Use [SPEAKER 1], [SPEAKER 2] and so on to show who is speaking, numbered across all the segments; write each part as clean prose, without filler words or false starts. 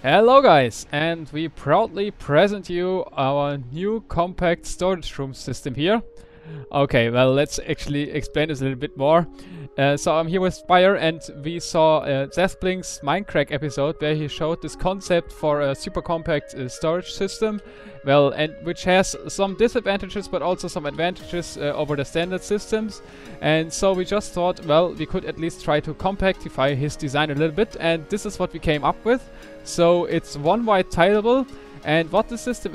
[SPEAKER 1] Hello guys, and we proudly present you our new compact storage room system here. Okay, well, let's actually explain this a little bit more. So I'm here with Spire, and we saw Setblings Mindcrack episode where he showed this concept for a super compact storage system. Well, and which has some disadvantages but also some advantages over the standard systems. And so we just thought, well, we could at least try to compactify his design a little bit, and this is what we came up with. So it's one wide tileable. And what the system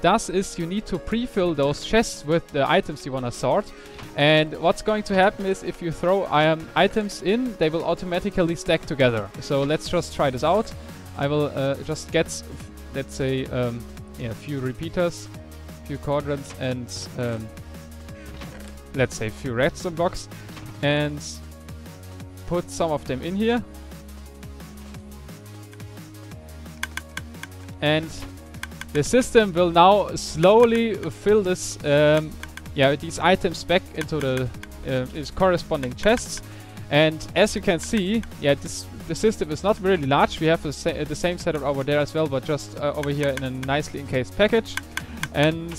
[SPEAKER 1] does is you need to pre-fill those chests with the items you want to sort. And what's going to happen is if you throw items in, they will automatically stack together. So let's just try this out. I will just get, let's say, a few repeaters, a few quadrants, and let's say a few redstone blocks, and put some of them in here. And the system will now slowly fill this, these items back into the its corresponding chests. And as you can see, the system is not really large. We have the same setup over there as well, but just over here in a nicely encased package. And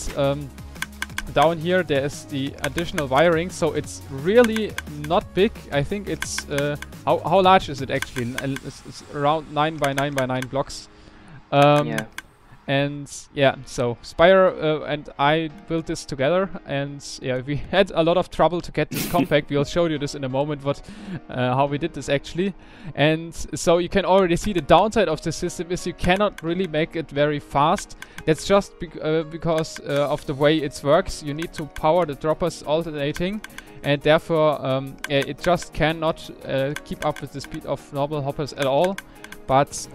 [SPEAKER 1] down here there is the additional wiring, so it's really not big. I think it's how large is it actually? It's around 9 by 9 by 9 blocks.
[SPEAKER 2] Yeah.
[SPEAKER 1] And yeah, so Spire and I built this together, and yeah, we had a lot of trouble to get this compact. We'll show you this in a moment, how we did this actually. And so you can already see the downside of the system is you cannot really make it very fast. That's just because of the way it works. You need to power the droppers alternating, and therefore it just cannot keep up with the speed of normal hoppers at all. But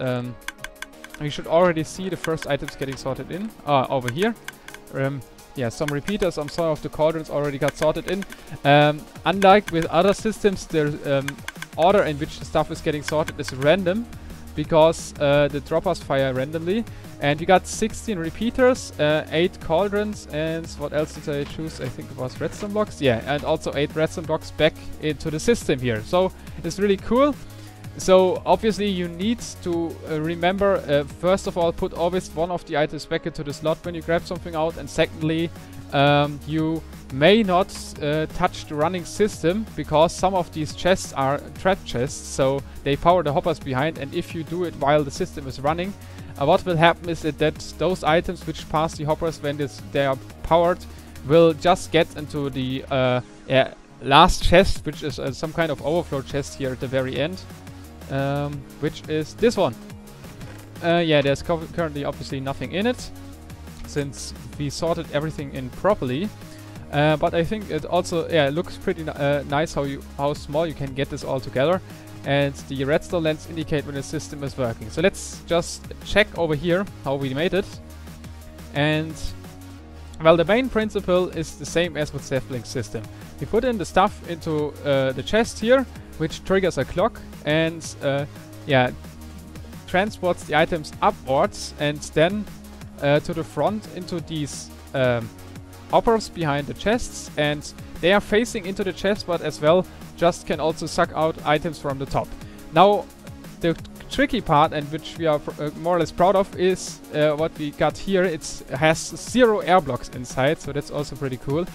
[SPEAKER 1] we should already see the first items getting sorted in over here. Some repeaters on some of the quadrants already got sorted in. Unlike with other systems, the order in which the stuff is getting sorted is random, because the droppers fire randomly. And we got 16 repeaters, 8 cauldrons, and what else did I choose? I think it was redstone blocks. Yeah, and also 8 redstone blocks back into the system here. So it's really cool. So obviously you need to remember, first of all, put always one of the items back into the slot when you grab something out, and secondly, you may not touch the running system, because some of these chests are trap chests, so they power the hoppers behind, and if you do it while the system is running, what will happen is that those items which pass the hoppers when they are powered will just get into the last chest, which is some kind of overflow chest here at the very end. Which is this one. There's currently obviously nothing in it, since we sorted everything in properly. But I think it also looks pretty nice how small you can get this all together. And the redstone lens indicate when the system is working. So let's just check over here how we made it. And well, the main principle is the same as with Setblings system. We put in the stuff into the chest here, which triggers a clock and transports the items upwards and then to the front into these hoppers behind the chests, and they are facing into the chest, but as well just can also suck out items from the top. Now the tricky part, and which we are more or less proud of, is what we got here. It has 0 air blocks inside, so that's also pretty cool.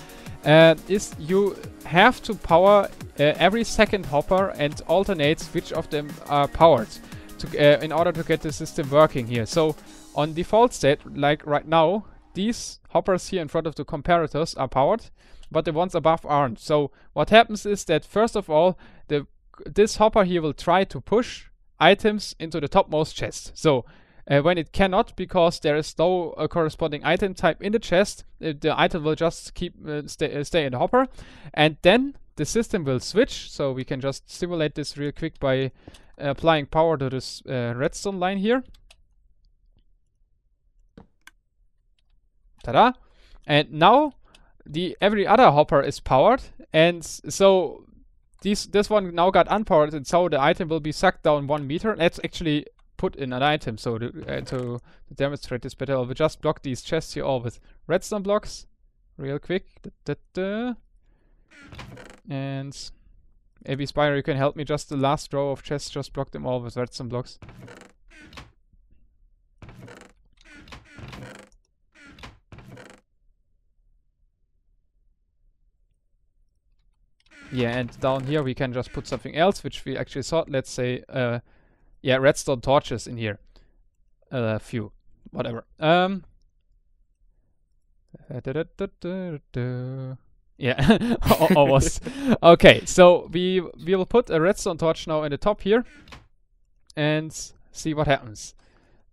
[SPEAKER 1] Is you have to power every second hopper and alternate which of them are powered in order to get the system working here. So on default state, like right now, these hoppers here in front of the comparators are powered, but the ones above aren't. So what happens is that first of all, this hopper here will try to push items into the topmost chest. So when it cannot, because there is no corresponding item type in the chest, the item will just keep stay in the hopper, and then the system will switch. So we can just simulate this real quick by applying power to this redstone line here. Ta-da! And now every other hopper is powered, and so this one now got unpowered, and so the item will be sucked down 1 meter. Let's actually put in an item. So to demonstrate this better, I'll just block these chests here all with redstone blocks real quick. And maybe Spire, you can help me, just the last row of chests, just block them all with redstone blocks. Yeah, and down here we can just put something else, which we actually sort. Let's say, yeah, redstone torches in here. Few, whatever. Yeah, almost. Okay, so we will put a redstone torch now in the top here, and see what happens.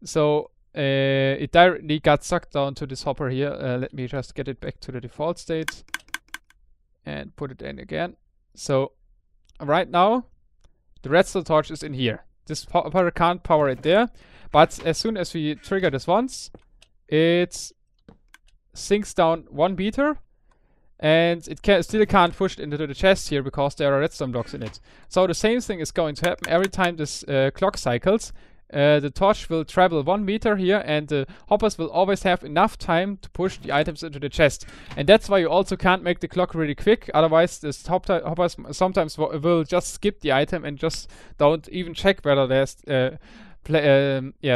[SPEAKER 1] So it directly got sucked down to this hopper here. Let me just get it back to the default state and put it in again. So right now the redstone torch is in here. This hopper can't power it there, but as soon as we trigger this once, it sinks down 1 meter, and it still can't push it into the chest here because there are redstone blocks in it. So the same thing is going to happen every time this clock cycles. The torch will travel 1 meter here, and the hoppers will always have enough time to push the items into the chest. And that's why you also can't make the clock really quick, otherwise this hoppers sometimes will just skip the item and just don't even check whether there's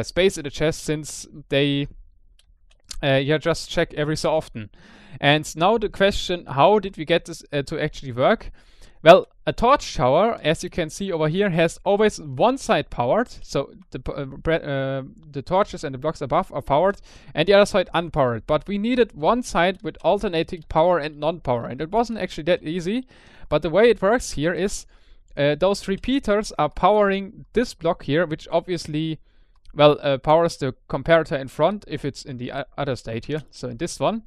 [SPEAKER 1] space in the chest, since they just check every so often. And now the question, how did we get this to actually work? Well, a torch tower, as you can see over here, has always one side powered. So the torches and the blocks above are powered, and the other side unpowered. But we needed one side with alternating power and non-power, and it wasn't actually that easy. But the way it works here is those repeaters are powering this block here, which obviously, well, powers the comparator in front if it's in the other state here. So in this one.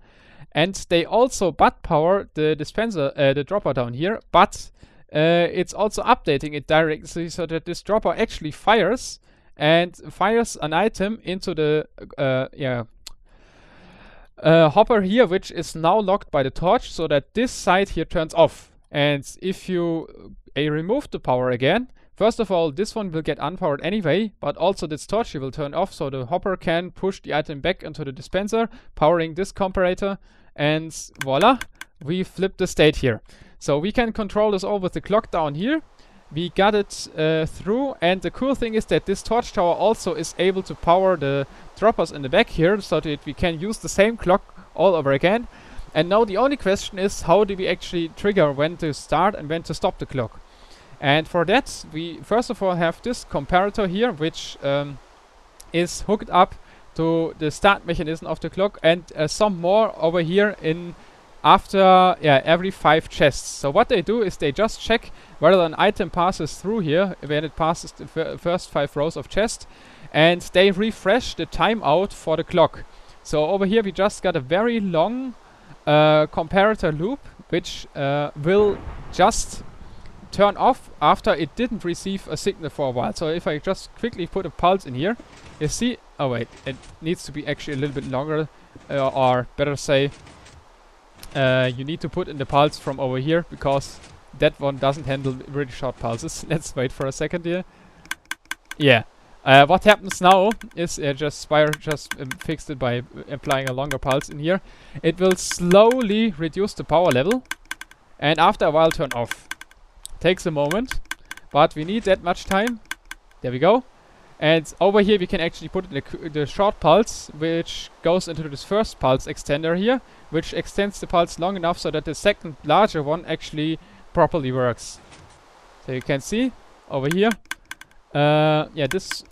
[SPEAKER 1] And they also butt power the dispenser, the dropper down here, but it's also updating it directly so that this dropper actually fires an item into the hopper here, which is now locked by the torch, so that this side here turns off. And if you remove the power again, first of all, this one will get unpowered anyway, but also this torch here will turn off, so the hopper can push the item back into the dispenser, powering this comparator, and voila, we flipped the state here. So we can control this all with the clock down here. We got it through, and the cool thing is that this torch tower also is able to power the droppers in the back here, so that we can use the same clock all over again. And now the only question is, how do we actually trigger when to start and when to stop the clock? And for that, we first of all have this comparator here, which is hooked up to the start mechanism of the clock, and some more over here in after every 5 chests. So what they do is they just check whether an item passes through here when it passes the first 5 rows of chest, and they refresh the timeout for the clock. So over here we just got a very long comparator loop, which will just turn off after it didn't receive a signal for a while. So if I just quickly put a pulse in here, you see, oh wait, it needs to be actually a little bit longer, or better say, you need to put in the pulse from over here, because that one doesn't handle really short pulses. Let's wait for a second here. Yeah. What happens now is Spire just fixed it by applying a longer pulse in here. It will slowly reduce the power level, and after a while turn off. Takes a moment, but we need that much time. There we go. And over here we can actually put the short pulse, which goes into this first pulse extender here, which extends the pulse long enough so that the second larger one actually properly works. So you can see over here, this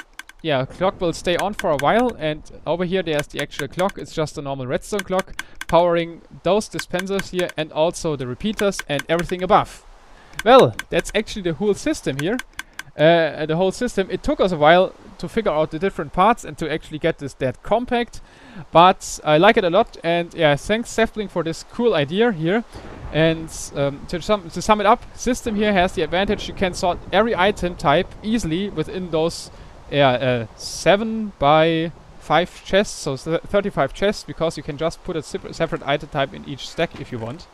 [SPEAKER 1] clock will stay on for a while, and over here there's the actual clock. It's just a normal redstone clock powering those dispensers here and also the repeaters and everything above. Well, that's actually the whole system here. The whole system. It took us a while to figure out the different parts and to actually get this that compact, but I like it a lot. And yeah, thanks Setbling for this cool idea here. And to sum it up, system here has the advantage you can sort every item type easily within those 7 by 5 chests, so 35 chests, because you can just put a separate item type in each stack if you want.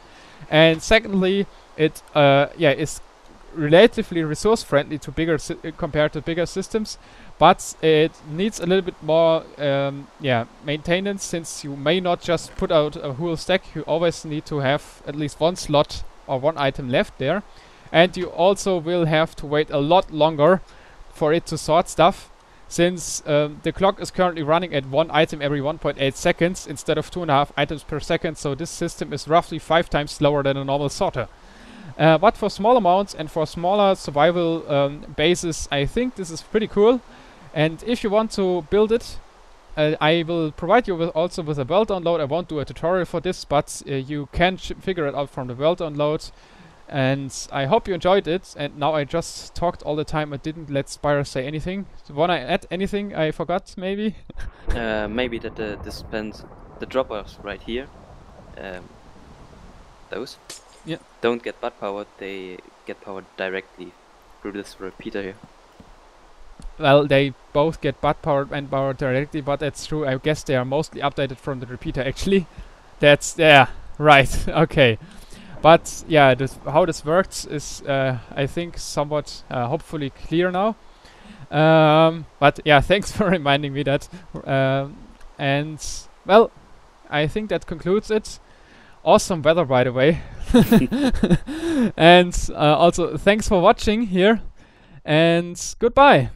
[SPEAKER 1] And secondly, it is relatively resource friendly to compared to bigger systems, but it needs a little bit more maintenance, since you may not just put out a whole stack. You always need to have at least one slot or one item left there, and you also will have to wait a lot longer for it to sort stuff, since the clock is currently running at 1 item every 1.8 seconds instead of 2.5 items per second. So this system is roughly 5 times slower than a normal sorter. But for smaller mounts and for smaller survival bases, I think this is pretty cool. And if you want to build it, I will provide you with also with a world download. I won't do a tutorial for this, but you can figure it out from the world download. And I hope you enjoyed it. And now I just talked all the time. I didn't let Spire say anything. Wanna add anything I forgot, maybe?
[SPEAKER 2] Maybe that the droppers right here, those don't get butt powered. They get powered directly through this repeater here.
[SPEAKER 1] Well, they both get butt powered and powered directly, but that's true. I guess they are mostly updated from the repeater, actually. That's, yeah, right, okay. But, yeah, how this works is, I think, somewhat, hopefully clear now. But, yeah, thanks for reminding me that. And, well, I think that concludes it. Awesome weather, by the way. And also, thanks for watching here. And goodbye.